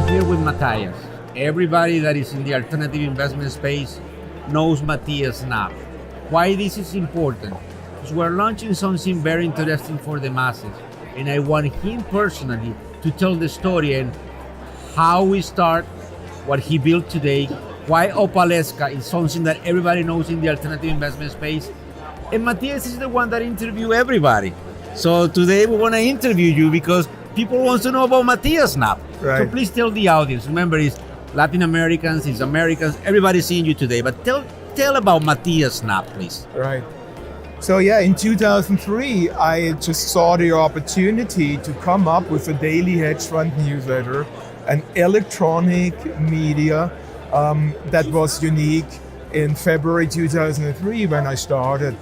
I'm here with Matthias. Everybody that is in the alternative investment space knows Matthias Knab. Why this is important? Because we're launching something very interesting for the masses, and I want him personally to tell the story and how we start, what he built today, why Opalesque is something that everybody knows in the alternative investment space. And Matthias is the one that interviews everybody. So today we want to interview you because people want to know about Matthias Knab. Right. So please tell the audience. Remember, it's Latin Americans, it's Americans, everybody's seeing you today. But tell about Matthias Knab, please. Right. So yeah, in 2003, I just saw the opportunity to come up with a daily hedge fund newsletter, an electronic media that was unique in February 2003 when I started.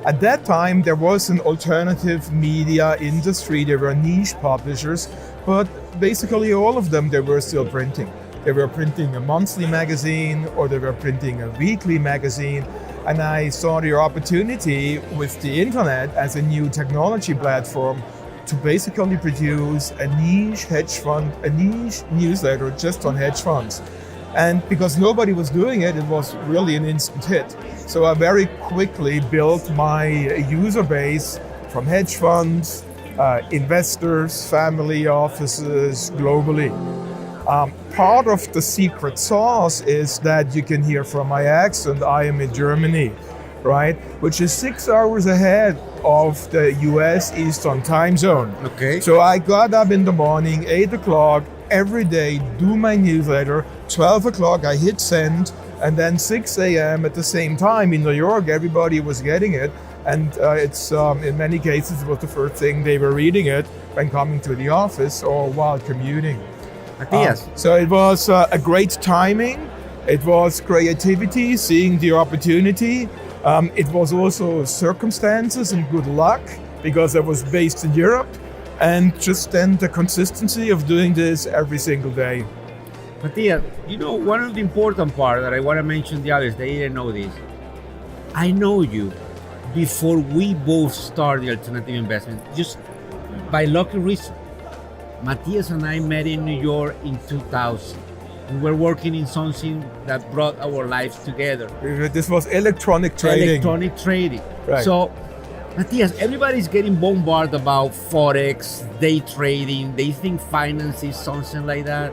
At that time, there was an alternative media industry. There were niche publishers, but basically all of them, they were still printing. They were printing a monthly magazine or they were printing a weekly magazine. And I saw the opportunity with the internet as a new technology platform to basically produce a niche hedge fund, a niche newsletter just on hedge funds. And because nobody was doing it, it was really an instant hit. So I very quickly built my user base from hedge funds, investors, family offices globally. Part of the secret sauce is that you can hear from my accent, I am in Germany, right? Which is 6 hours ahead of the US Eastern time zone. Okay. So I got up in the morning, 8 o'clock, every day, do my newsletter, 12 o'clock I hit send, and then 6 a.m. at the same time in New York, everybody was getting it. And it's in many cases, it was the first thing they were reading it when coming to the office or while commuting. Matthias. So it was a great timing. It was creativity, seeing the opportunity. It was also circumstances and good luck because I was based in Europe, and just then the consistency of doing this every single day. Matthias, you know, one of the important part that I want to mention to the others, they didn't know this. I know you before we both started the alternative investment, just by lucky reason. Matthias and I met in New York in 2000. We were working in something that brought our lives together. This was electronic trading. Electronic trading. Right. So, Matthias, everybody's getting bombarded about Forex, day trading. They think finance is something like that.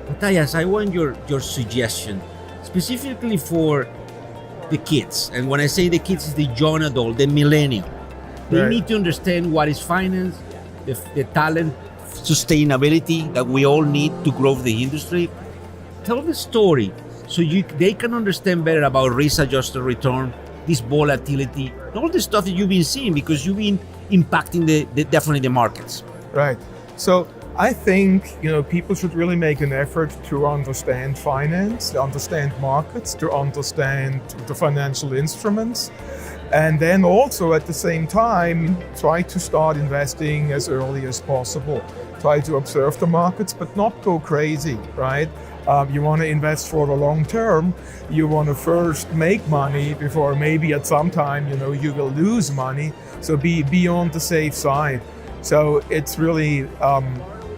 Matthias, I want your suggestion, specifically for the kids. And when I say the kids, it's the young adult, the millennial. They Right. need to understand what is finance, the talent, sustainability that we all need to grow the industry. Tell the story so they can understand better about risk-adjusted return, this volatility, all the stuff that you've been seeing because you've been impacting definitely the markets. Right. So I think, people should really make an effort to understand finance, to understand markets, to understand the financial instruments, and then also at the same time try to start investing as early as possible. Try to observe the markets, but not go crazy, right? You want to invest for the long term. You want to first make money before maybe at some time, you will lose money. So be on the safe side. So it's really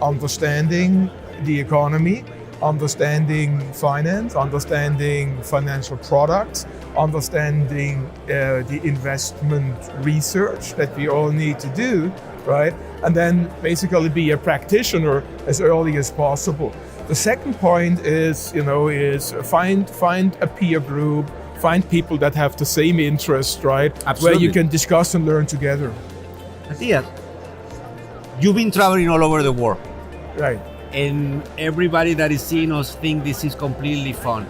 understanding the economy, understanding finance, understanding financial products, understanding the investment research that we all need to do, right? And then basically be a practitioner as early as possible. The second point is, find a peer group, find people that have the same interest, right? Absolutely. Where you can discuss and learn together. Matthias, you've been traveling all over the world. Right. And everybody that is seeing us think this is completely fun.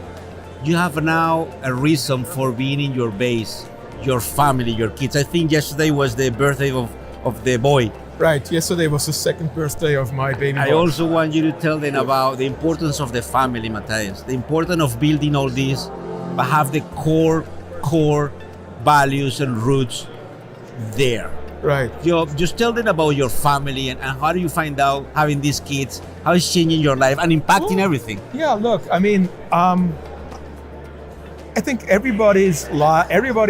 You have now a reason for being in your base, your family, your kids. I think yesterday was the birthday of the boy. Right. Yesterday was the second birthday of my baby boy. I also want you to tell them about the importance of the family, Matthias. The importance of building all this, but have the core values and roots there. Right. Just tell them about your family and how do you find out having these kids, how it's changing your life and impacting everything. Yeah, look, I mean, I think everybody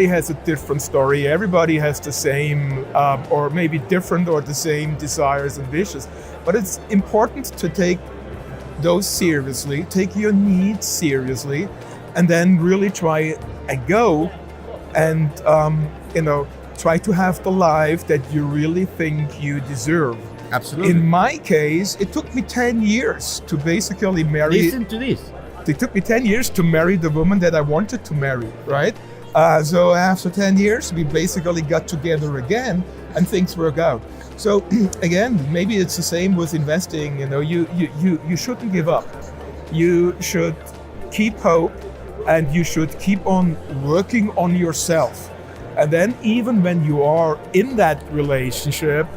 has a different story. Everybody has the same, or maybe different or the same desires and wishes. But it's important to take those seriously, take your needs seriously, and then really try and go and try to have the life that you really think you deserve. Absolutely. In my case, it took me 10 years to basically marry. Listen to this. It took me 10 years to marry the woman that I wanted to marry, right? So after 10 years, we basically got together again and things work out. So again, maybe it's the same with investing. You shouldn't give up. You should keep hope and you should keep on working on yourself. And then even when you are in that relationship,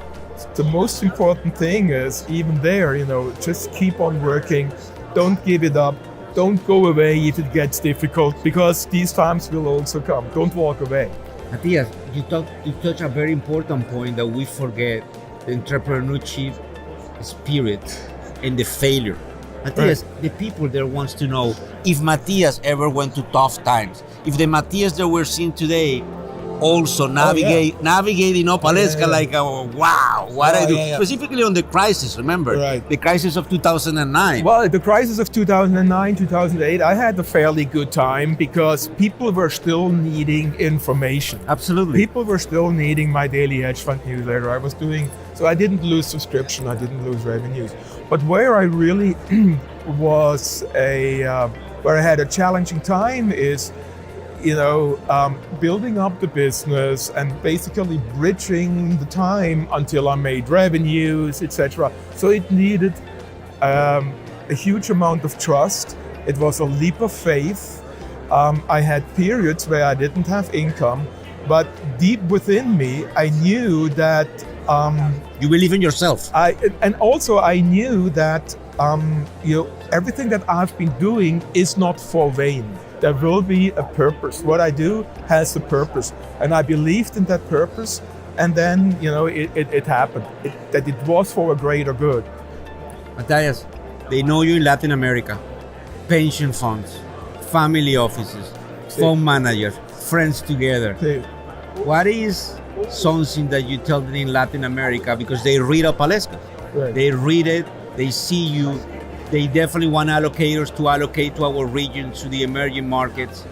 the most important thing is even there, just keep on working. Don't give it up. Don't go away if it gets difficult, because these times will also come. Don't walk away. Matthias, you touch a very important point that we forget: the entrepreneurship spirit and the failure. Matthias, Right. the people there wants to know if Matthias ever went to tough times. If the Matthias that we're seeing today also navigating Opalesque like wow, what I do. Specifically on the crisis, remember? Right. The crisis of 2009. Well, the crisis of 2009, 2008, I had a fairly good time because people were still needing information. Absolutely. People were still needing my daily hedge fund newsletter. So I didn't lose subscription, I didn't lose revenues. But where I really where I had a challenging time is, building up the business and basically bridging the time until I made revenues, etc. So it needed a huge amount of trust. It was a leap of faith. I had periods where I didn't have income, but deep within me, I knew that you believe in yourself. I knew that everything that I've been doing is not for vain. There will be a purpose. What I do has a purpose, and I believed in that purpose. And then it happened. That it was for a greater good. Matthias, they know you in Latin America. Pension funds, family offices, fund managers, friends together. What is something that you tell them in Latin America, because they read Opalesque? Right. They read it, they see you, they definitely want allocators to allocate to our region, to the emerging markets.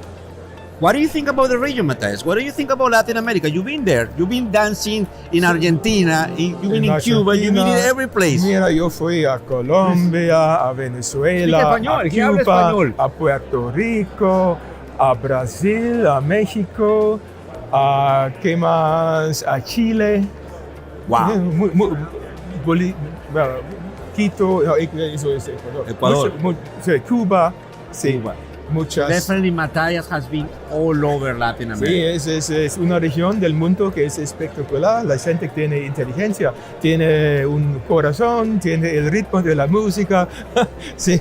What do you think about the region, Matthias? What do you think about Latin America? You've been there. You've been dancing in Argentina, you've been in Cuba, you've been in every place. Mira, yo fui a Colombia, a Venezuela, a Cuba, a Puerto Rico, a Brasil, a México, ¿qué más? A Chile. Wow. Quito, eso es Ecuador. Cuba, sí. Cuba. Muchas. Definitely Matthias has been all over Latin America. Sí, es una región del mundo que es espectacular. La gente tiene inteligencia, tiene un corazón, tiene el ritmo de la música. Sí.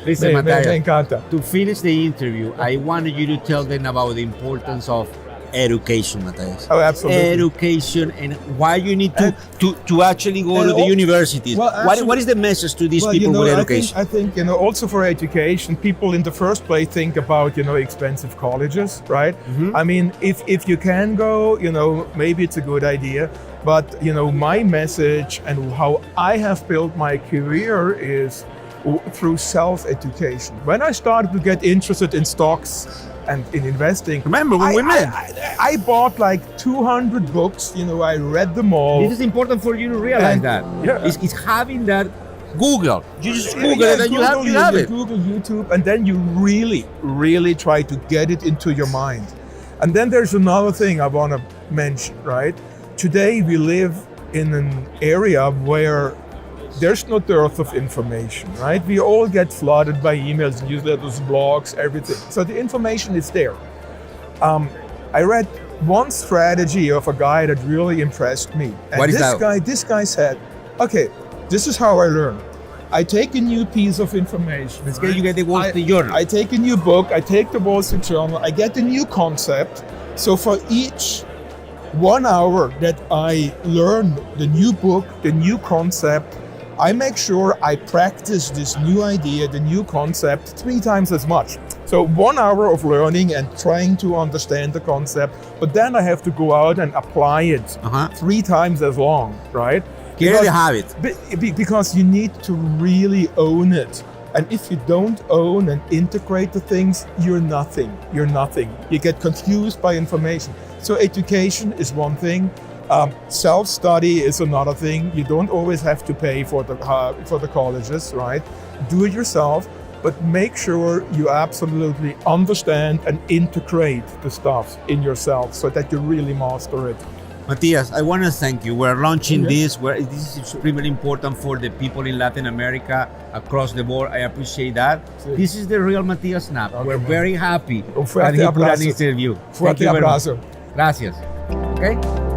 Listen, Matthias, me encanta. to finish the interview, I wanted you to tell them about the importance of education, Matthias. Oh, absolutely. Education, and why you need to actually go to the universities. Well, What is the message to these people with education? I think also for education, people in the first place think about expensive colleges, right? Mm-hmm. I mean, if you can go, maybe it's a good idea. But my message and how I have built my career is through self-education. When I started to get interested in stocks and in investing, Remember when we met? I bought like 200 books. I read them all. This is important for you to realize that. Yeah. It's having that Google. You just Google it and you have it. Google, YouTube, and then you really, really try to get it into your mind. And then there's another thing I want to mention, right? Today we live in an area where there's no dearth of information, right? We all get flooded by emails, newsletters, blogs, everything. So the information is there. I read one strategy of a guy that really impressed me. And What is that? This guy said, okay, this is how I learn. I take a new piece of information. You get the Wall Street Journal. I take a new book, I take the Wall Street Journal, I get a new concept. So for each 1 hour that I learn the new book, the new concept, I make sure I practice this new idea, the new concept 3 times as much. So 1 hour of learning and trying to understand the concept, but then I have to go out and apply it 3 times as long, right? Clearly have it. Because you need to really own it. And if you don't own and integrate the things, you're nothing. You're nothing. You get confused by information. So education is one thing. Self-study is another thing. You don't always have to pay for the colleges, right? Do it yourself, but make sure you absolutely understand and integrate the stuff in yourself so that you really master it. Matthias, I want to thank you. We're launching this. This is extremely important for the people in Latin America across the board. I appreciate that. Sí. This is the real Matthias Knab. Okay, We're very happy Un that fuerte he put an abrazo. interview. Fuerte Thank you very much. abrazo. Gracias. Okay.